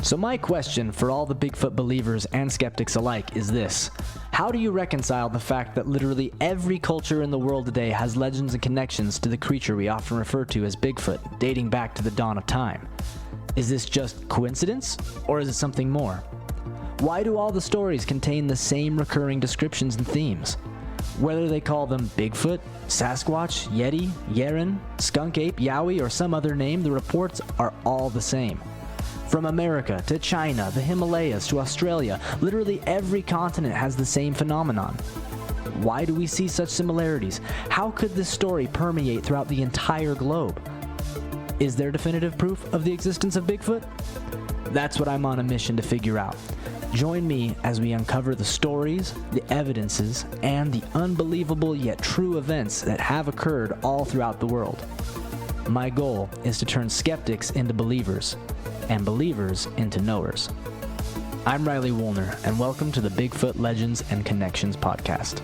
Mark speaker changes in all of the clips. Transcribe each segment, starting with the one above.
Speaker 1: So my question for all the Bigfoot believers and skeptics alike is this. How do you reconcile the fact that literally every culture in the world today has legends and connections to the creature we often refer to as Bigfoot, dating back to the dawn of time? Is this just coincidence, or is it something more? Why do all the stories contain the same recurring descriptions and themes? Whether they call them Bigfoot, Sasquatch, Yeti, Yeren, Skunk Ape, Yowie, or some other name, the reports are all the same. From America to China, the Himalayas to Australia, literally every continent has the same phenomenon. Why do we see such similarities? How could this story permeate throughout the entire globe? Is there definitive proof of the existence of Bigfoot? That's what I'm on a mission to figure out. Join me as we uncover the stories, the evidences, and the unbelievable yet true events that have occurred all throughout the world. My goal is to turn skeptics into believers, and believers into knowers. I'm Riley Woolner, and welcome to the Bigfoot Legends and Connections podcast.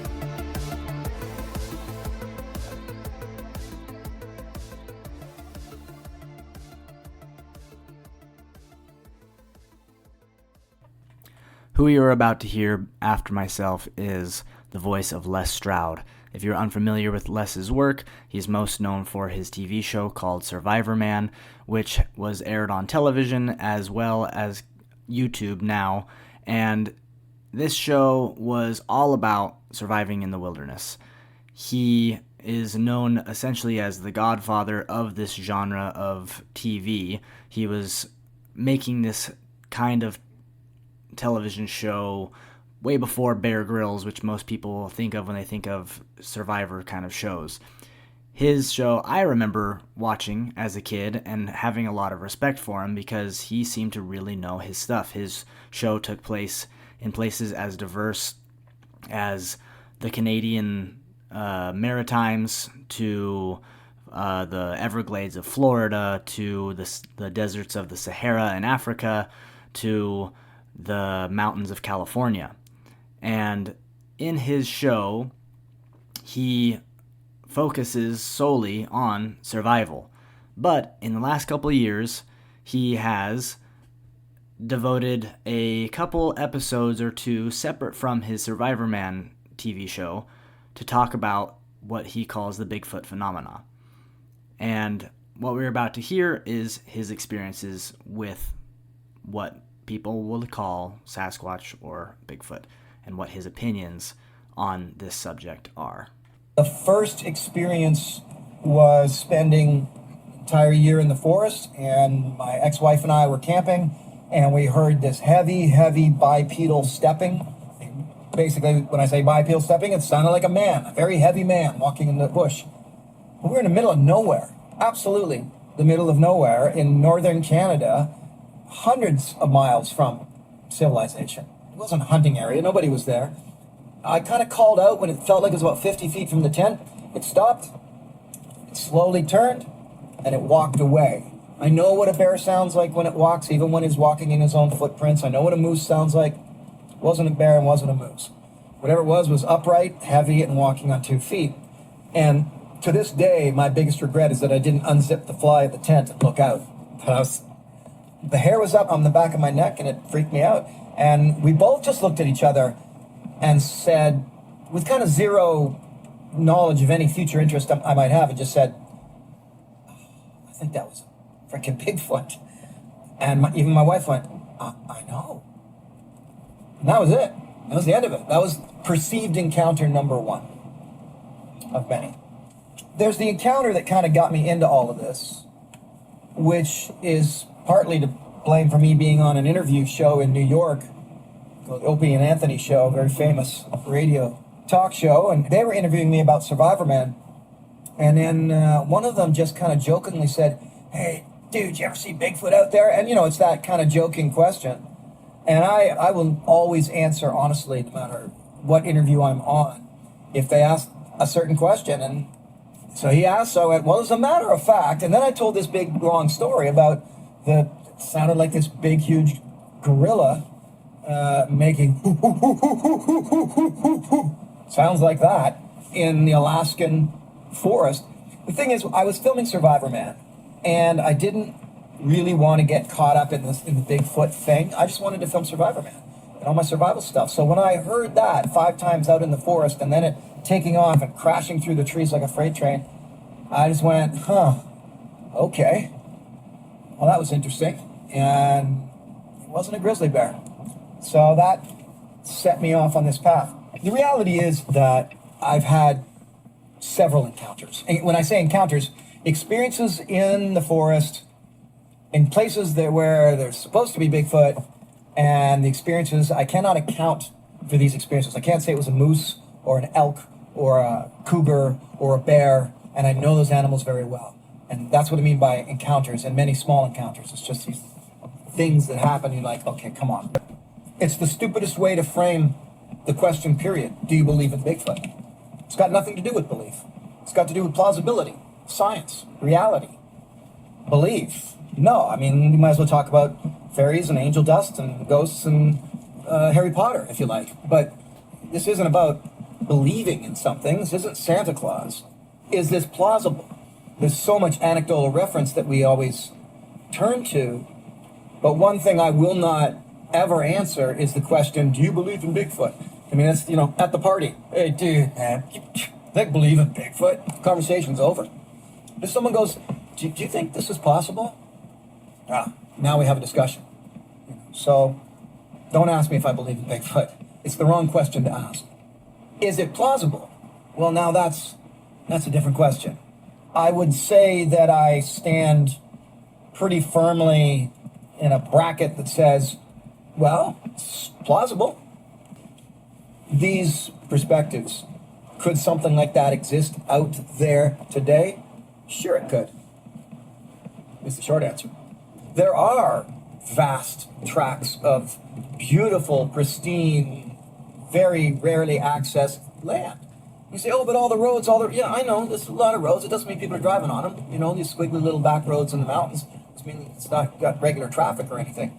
Speaker 1: Who you are about to hear after myself is the voice of Les Stroud. If you're unfamiliar with Les's work, he's most known for his TV show called Survivorman, which was aired on television as well as YouTube now. And this show was all about surviving in the wilderness. He is known essentially as the godfather of this genre of TV. He was making this kind of television show way before Bear Grylls, which most people think of when they think of Survivor kind of shows. His show I remember watching as a kid and having a lot of respect for him because he seemed to really know his stuff. His show took place in places as diverse as the Canadian Maritimes to the Everglades of Florida to the deserts of the Sahara in Africa to the mountains of California. And in his show, he focuses solely on survival. But in the last couple of years, he has devoted a couple episodes or two separate from his Survivorman TV show to talk about what he calls the Bigfoot phenomena. And what we're about to hear is his experiences with what people will call Sasquatch or Bigfoot, and what his opinions on this subject are.
Speaker 2: The first experience was spending an entire year in the forest, and my ex-wife and I were camping, and we heard this heavy bipedal stepping. Basically, when I say bipedal stepping, it sounded like a man, a very heavy man walking in the bush. But we were in the middle of nowhere, absolutely the middle of nowhere in northern Canada, hundreds of miles from civilization. It wasn't a hunting area. Nobody was there. I kind of called out when it felt like it was about 50 feet from the tent. It stopped. It slowly turned, and it walked away. I know what a bear sounds like when it walks, even when he's walking in his own footprints. I know what a moose sounds like. It wasn't a bear and wasn't a moose. Whatever it was upright, heavy, and walking on 2 feet. And to this day, my biggest regret is that I didn't unzip the fly of the tent and look out. The hair was up on the back of my neck, and it freaked me out. And we both just looked at each other and said, with kind of zero knowledge of any future interest I might have, and just said, I think that was a freaking Bigfoot. And even my wife went, I know. And that was it. That was the end of it. That was perceived encounter number one of many. There's the encounter that kind of got me into all of this, which is partly to blame for me being on an interview show in New York called Opie and Anthony Show, a very famous radio talk show, and they were interviewing me about Survivorman. And then one of them just kind of jokingly said, hey, dude, you ever see Bigfoot out there? And, it's that kind of joking question. And I will always answer honestly, no matter what interview I'm on, if they ask a certain question. And so he asked, so I went, well, as a matter of fact, and then I told this big, long story about it sounded like this big, huge gorilla making sounds like that in the Alaskan forest. The thing is, I was filming Survivorman, and I didn't really want to get caught up in the Bigfoot thing. I just wanted to film Survivorman and all my survival stuff. So when I heard that 5 times out in the forest and then it taking off and crashing through the trees like a freight train, I just went, okay. Well, that was interesting. And it wasn't a grizzly bear. So that set me off on this path. The reality is that I've had several encounters. And when I say encounters, experiences in the forest, in places where there's supposed to be Bigfoot, and the experiences, I cannot account for these experiences. I can't say it was a moose or an elk or a cougar or a bear, and I know those animals very well. And that's what I mean by encounters, and many small encounters. It's just these things that happen, you're like, okay, come on. It's the stupidest way to frame the question, period. Do you believe in Bigfoot? It's got nothing to do with belief. It's got to do with plausibility, science, reality. Belief? No, I mean, you might as well talk about fairies and angel dust and ghosts and Harry Potter, if you like. But this isn't about believing in something. This isn't Santa Claus. Is this plausible? There's so much anecdotal reference that we always turn to. But one thing I will not ever answer is the question, do you believe in Bigfoot? I mean, that's, at the party. Hey, dude, man, you believe in Bigfoot? Conversation's over. If someone goes, do you think this is possible? Now we have a discussion. So don't ask me if I believe in Bigfoot. It's the wrong question to ask. Is it plausible? Well, now that's a different question. I would say that I stand pretty firmly in a bracket that says, well, it's plausible. These perspectives, could something like that exist out there today? Sure it could. Is the short answer. There are vast tracts of beautiful, pristine, very rarely accessed land. You say, oh, but all the roads, yeah, I know, there's a lot of roads. It doesn't mean people are driving on them. These squiggly little back roads in the mountains. It doesn't mean it's not got regular traffic or anything.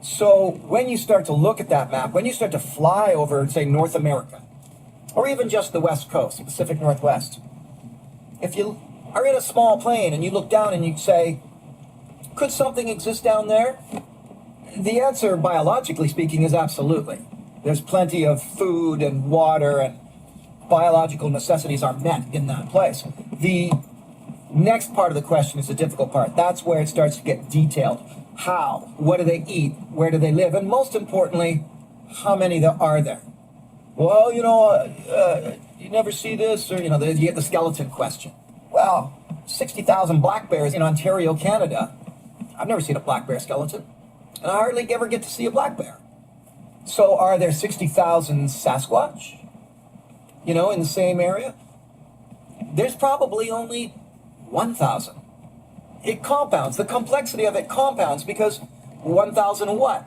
Speaker 2: So when you start to look at that map, when you start to fly over, say, North America, or even just the West Coast, the Pacific Northwest, if you are in a small plane and you look down and you say, could something exist down there? The answer, biologically speaking, is absolutely. There's plenty of food and water and biological necessities are met in that place. The next part of the question is the difficult part. That's where it starts to get detailed. How? What do they eat? Where do they live? And most importantly, how many there are there? Well, you never see this, or, you get the skeleton question. Well, 60,000 black bears in Ontario, Canada. I've never seen a black bear skeleton. And I hardly ever get to see a black bear. So are there 60,000 Sasquatch, in the same area? There's probably only 1,000. It compounds. The complexity of it compounds because 1,000 what?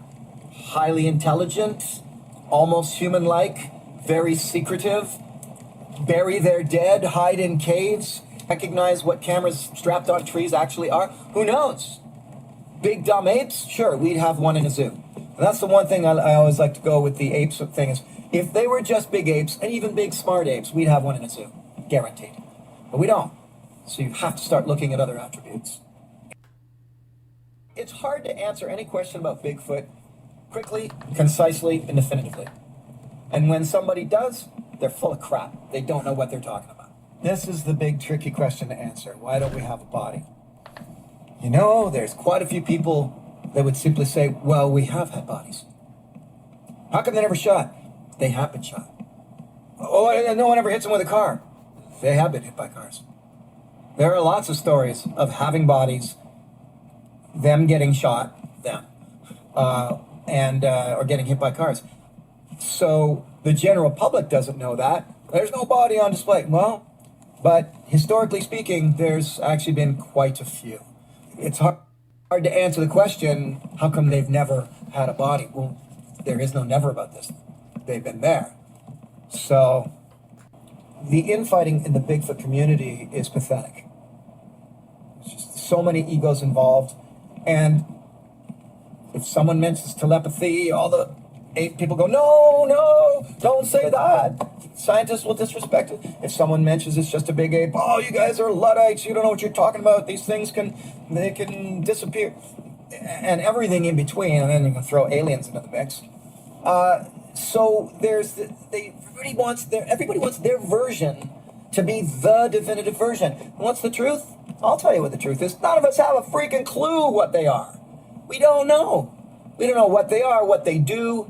Speaker 2: Highly intelligent, almost human-like, very secretive, bury their dead, hide in caves, recognize what cameras strapped on trees actually are. Who knows? Big dumb apes? Sure, we'd have one in a zoo. And that's the one thing I always like to go with the apes thing is, if they were just big apes, and even big smart apes, we'd have one in a zoo. Guaranteed. But we don't. So you have to start looking at other attributes. It's hard to answer any question about Bigfoot quickly, concisely, and definitively. And when somebody does, they're full of crap. They don't know what they're talking about. This is the big tricky question to answer. Why don't we have a body? There's quite a few people that would simply say, well, we have had bodies. How come they never shot? They have been shot. Oh, and no one ever hits them with a car. They have been hit by cars. There are lots of stories of having bodies, them getting shot, or getting hit by cars. So the general public doesn't know that. There's no body on display. Well, but historically speaking, there's actually been quite a few. It's hard to answer the question, how come they've never had a body? Well, there is no never about this. They've been there. So the infighting in the Bigfoot community is pathetic. There's just so many egos involved. And if someone mentions telepathy, all the People go, no, no, don't say that. Scientists will disrespect it. If someone mentions it's just a big ape, oh, you guys are Luddites, you don't know what you're talking about. These things can disappear. And everything in between, and then you can throw aliens into the mix. So everybody wants their version to be the definitive version. And what's the truth? I'll tell you what the truth is. None of us have a freaking clue what they are. We don't know. We don't know what they are, what they do,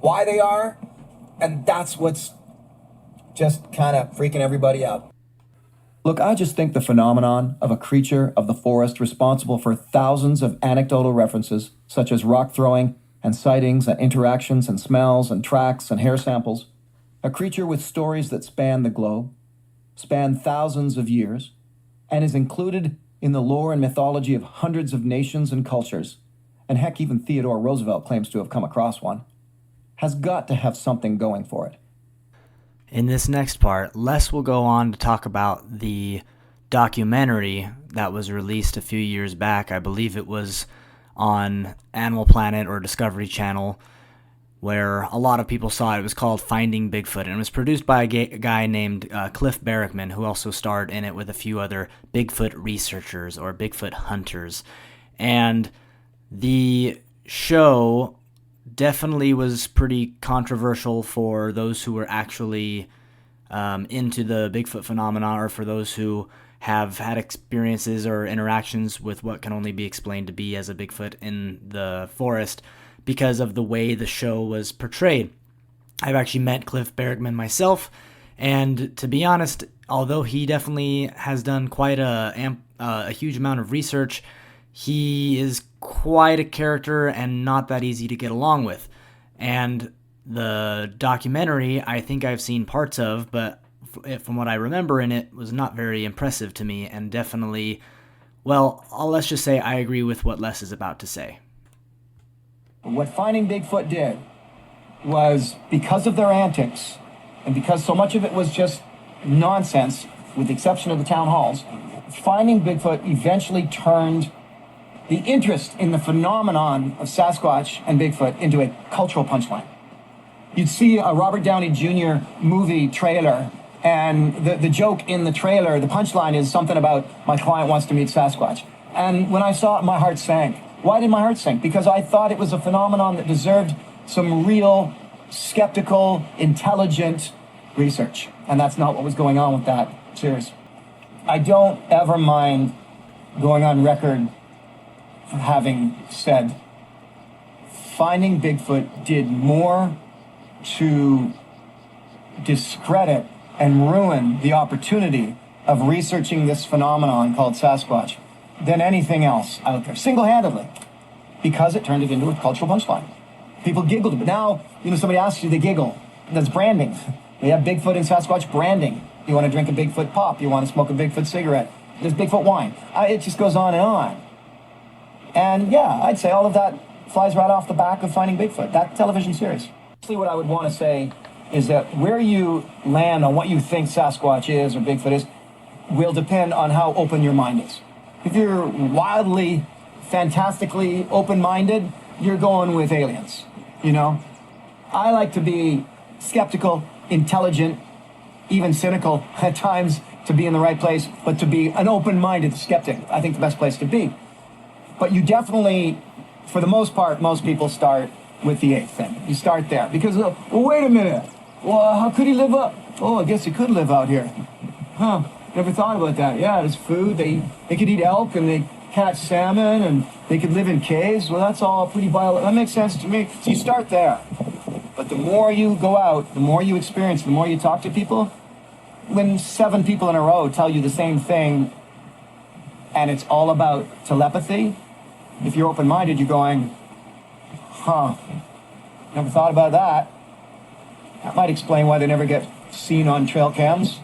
Speaker 2: why they are, and that's what's just kind of freaking everybody out.
Speaker 3: Look, I just think the phenomenon of a creature of the forest responsible for thousands of anecdotal references, such as rock throwing and sightings and interactions and smells and tracks and hair samples, a creature with stories that span the globe, span thousands of years, and is included in the lore and mythology of hundreds of nations and cultures, and heck, even Theodore Roosevelt claims to have come across one, has got to have something going for it.
Speaker 1: In this next part, Les will go on to talk about the documentary that was released a few years back. I believe it was on Animal Planet or Discovery Channel, where a lot of people saw it. It was called Finding Bigfoot, and it was produced by a guy named Cliff Barrickman, who also starred in it with a few other Bigfoot researchers or Bigfoot hunters. And the show definitely was pretty controversial for those who were actually into the Bigfoot phenomenon, or for those who have had experiences or interactions with what can only be explained to be as a Bigfoot in the forest, because of the way the show was portrayed. I've actually met Cliff Barrickman myself, and to be honest, although he definitely has done quite a huge amount of research, he is quite a character and not that easy to get along with. And the documentary, I think I've seen parts of, but from what I remember in it, was not very impressive to me, and definitely, well, let's just say I agree with what Les is about to say.
Speaker 2: What Finding Bigfoot did was, because of their antics, and because so much of it was just nonsense, with the exception of the town halls, Finding Bigfoot eventually turned the interest in the phenomenon of Sasquatch and Bigfoot into a cultural punchline. You'd see a Robert Downey Jr. movie trailer, and the joke in the trailer, the punchline is something about, my client wants to meet Sasquatch. And when I saw it, my heart sank. Why did my heart sink? Because I thought it was a phenomenon that deserved some real, skeptical, intelligent research. And that's not what was going on with that series. I don't ever mind going on record having said Finding Bigfoot did more to discredit and ruin the opportunity of researching this phenomenon called Sasquatch than anything else out there, single-handedly, because it turned it into a cultural punchline. People giggled, but now, somebody asks you, they giggle. That's branding. We have Bigfoot and Sasquatch branding. You want to drink a Bigfoot pop, you want to smoke a Bigfoot cigarette, there's Bigfoot wine. It just goes on and on. And yeah, I'd say all of that flies right off the back of Finding Bigfoot, that television series. Actually, what I would want to say is that where you land on what you think Sasquatch is or Bigfoot is will depend on how open your mind is. If you're wildly, fantastically open-minded, you're going with aliens, I like to be skeptical, intelligent, even cynical at times, to be in the right place, but to be an open-minded skeptic, I think the best place to be. But you definitely, for the most part, most people start with the ape thing. You start there because, well, wait a minute. Well, how could he live up? Oh, I guess he could live out here. Huh, never thought about that. Yeah, there's food. They could eat elk and they catch salmon and they could live in caves. Well, that's all pretty violent. That makes sense to me. So you start there. But the more you go out, the more you experience, the more you talk to people, when 7 people in a row tell you the same thing and it's all about telepathy, if you're open-minded, you're going, huh, never thought about that. That might explain why they never get seen on trail cams.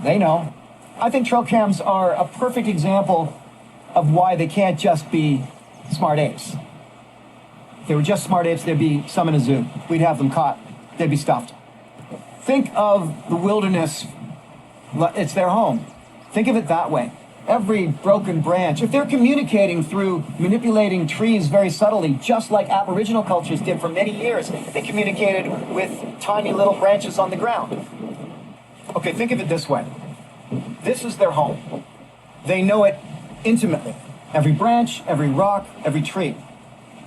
Speaker 2: They know. I think trail cams are a perfect example of why they can't just be smart apes. If they were just smart apes, there'd be some in a zoo. We'd have them caught. They'd be stuffed. Think of the wilderness. It's their home. Think of it that way. every broken branch, if they're communicating through manipulating trees very subtly, just like Aboriginal cultures did for many years, they communicated with tiny little branches on the ground. Okay, think of it this way. This is their home. They know it intimately. Every branch, every rock, every tree.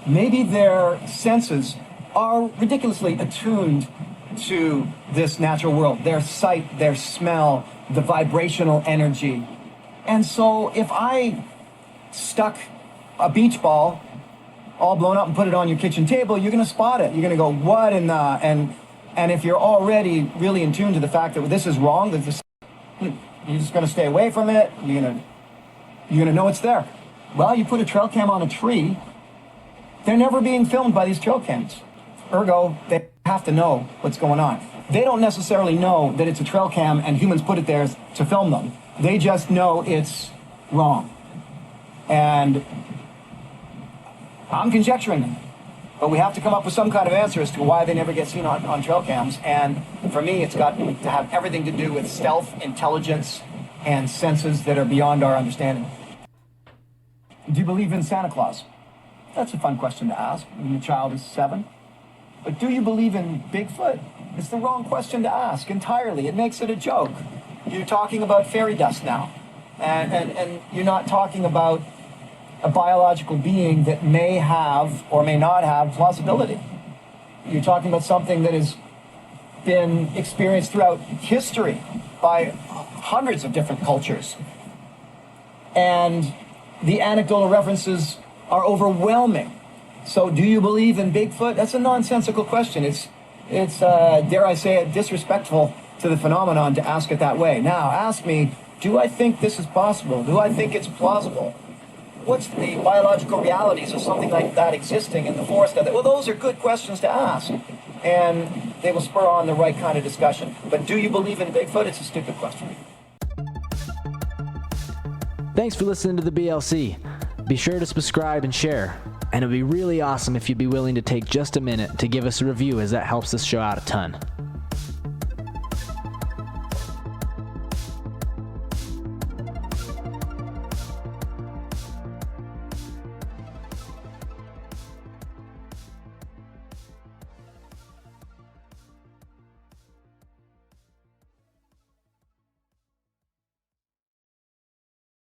Speaker 2: Maybe their senses are ridiculously attuned to this natural world. Their sight, their smell, the vibrational energy. And so if I stuck a beach ball all blown up and put it on your kitchen table, you're going to spot it. You're going to go, what in the... And if you're already really in tune to the fact that this is wrong, that this, you're just going to stay away from it. You're going to know it's there. Well, you put a trail cam on a tree, they're never being filmed by these trail cams. Ergo, they have to know what's going on. They don't necessarily know that it's a trail cam and humans put it there to film them. They just know it's wrong. And I'm conjecturing, but we have to come up with some kind of answer as to why they never get seen on trail cams. And for me, it's got to have everything to do with stealth, intelligence, and senses that are beyond our understanding. Do you believe in Santa Claus? That's a fun question to ask when your child is 7. But do you believe in Bigfoot? It's the wrong question to ask entirely. It makes it a joke. You're talking about fairy dust now. And you're not talking about a biological being that may have or may not have plausibility. You're talking about something that has been experienced throughout history by hundreds of different cultures. And the anecdotal references are overwhelming. So do you believe in Bigfoot? That's a nonsensical question. It's dare I say it, disrespectful to the phenomenon to ask it that way. Now, ask me, do I think this is possible? Do I think it's plausible? What's the biological realities of something like that existing in the forest? Well, those are good questions to ask, and they will spur on the right kind of discussion. But do you believe in Bigfoot? It's a stupid question.
Speaker 1: Thanks for listening to the BLC. Be sure to subscribe and share. And it would be really awesome if you'd be willing to take just a minute to give us a review, as that helps this show out a ton.